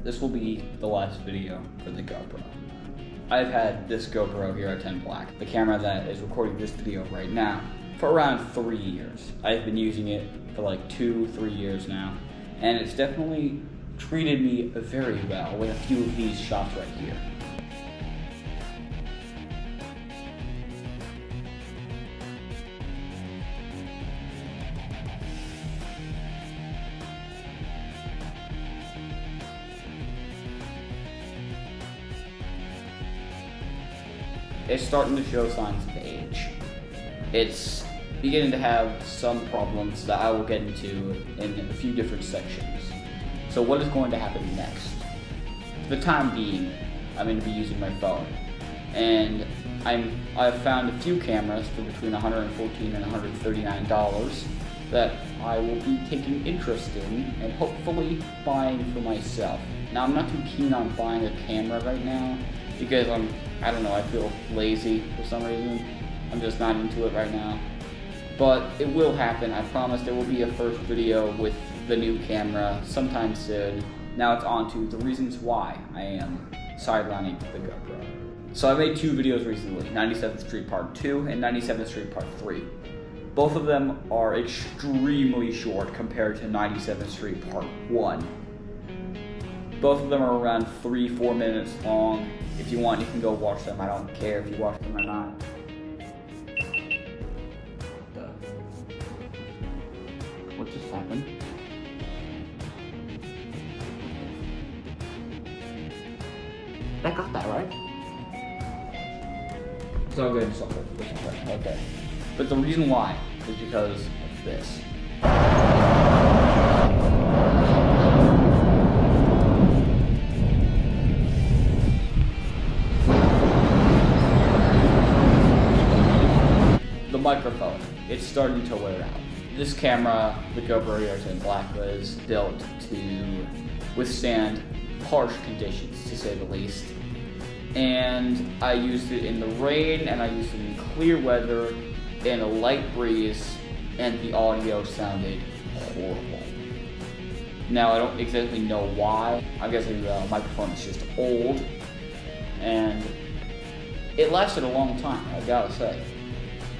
this will be the last video for the GoPro. I've had this GoPro here at 10 Black, the camera that is recording this video right now, for around 3 years. I've been using it for like 2-3 years now, and it's definitely treated me very well with a few of these shots right here. It's starting to show signs of age. It's beginning to have some problems that I will get into in a few different sections. So what is going to happen next? For the time being, I'm going to be using my phone. And I've found a few cameras for between $114 and $139 that I will be taking interest in and hopefully buying for myself. Now, I'm not too keen on buying a camera right now because I don't know, I feel lazy for some reason. I'm just not into it right now. But it will happen, I promise. There will be a first video with the new camera sometime soon. Now it's on to the reasons why I am sidelining the GoPro. So I made 2 videos recently, 97th Street Part 2 and 97th Street Part 3. Both of them are extremely short compared to 97th Street Part 1. Both of them are around 3-4 minutes long. If you want, you can go watch them. I don't care if you watch them or not. What just happened? That got that, right? It's all good, it's all good. It's all good. Okay. But the reason why is because of this. The microphone, it's starting to wear out. This camera, the GoPro here 10 Black, was built to withstand harsh conditions, to say the least. And I used it in the rain, and I used it in clear weather, in a light breeze, and the audio sounded horrible. Now, I don't exactly know why. I'm guessing the microphone is just old, and it lasted a long time, I gotta say.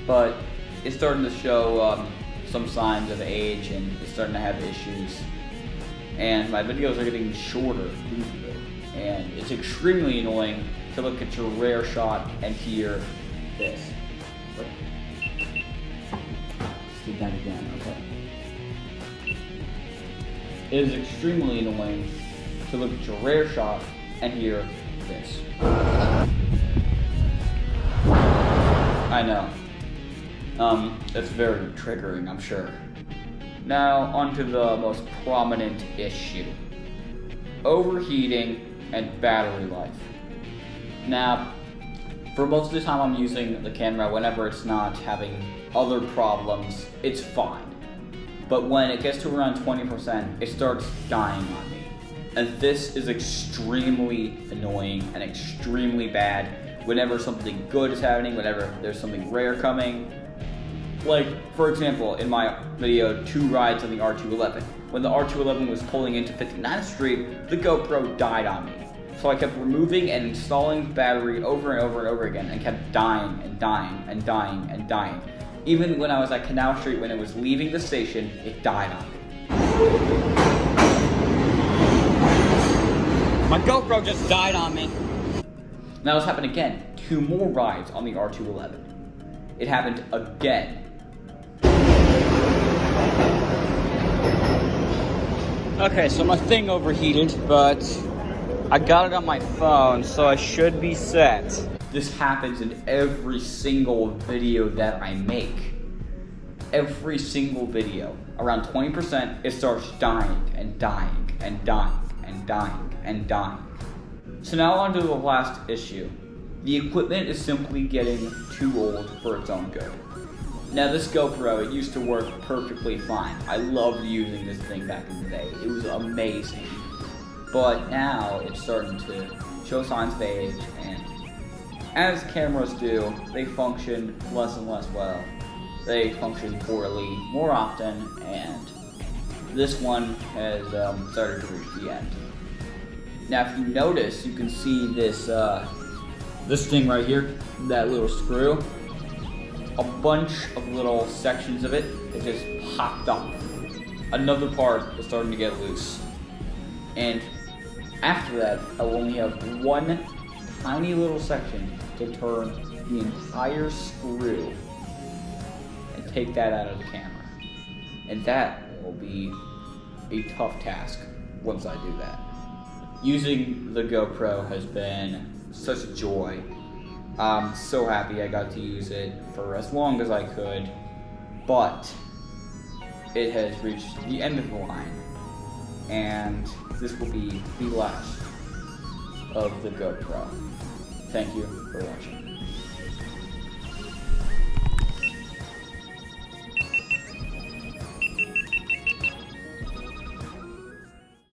But it's starting to show some signs of age, and it's starting to have issues. And my videos are getting shorter due to it. And it's extremely annoying to look at your rare shot and hear this. What? Let's do that again, okay. It is extremely annoying to look at your rare shot and hear this. I know. It's very triggering, I'm sure. Now, onto the most prominent issue. Overheating and battery life. Now, for most of the time I'm using the camera, whenever it's not having other problems, it's fine. But when it gets to around 20%, it starts dying on me. And this is extremely annoying and extremely bad whenever something good is happening, whenever there's something rare coming. Like, for example, in my video, 2 rides on the R211. When the R211 was pulling into 59th Street, the GoPro died on me. So I kept removing and installing the battery over and over and over again, and kept dying and dying and dying and dying. Even when I was at Canal Street, when it was leaving the station, it died on me. My GoPro just died on me. Now this happened again. 2 more rides on the R211. It happened again. Okay, so my thing overheated, but I got it on my phone, so I should be set. This happens in every single video that I make. Every single video. Around 20%, it starts dying and dying and dying and dying and dying. So now on to the last issue. The equipment is simply getting too old for its own good. Now this GoPro, it used to work perfectly fine. I loved using this thing back in the day. It was amazing. But now it's starting to show signs of age, and as cameras do, they function less and less well. They function poorly more often, and this one has started to reach the end. Now if you notice, you can see this this thing right here, that little screw. A bunch of little sections of it that just popped off. Another part is starting to get loose. And after that, I will only have one tiny little section to turn the entire screw and take that out of the camera. And that will be a tough task once I do that. Using the GoPro has been such a joy. I'm so happy I got to use it for as long as I could, but it has reached the end of the line, and this will be the last of the GoPro. Thank you for watching.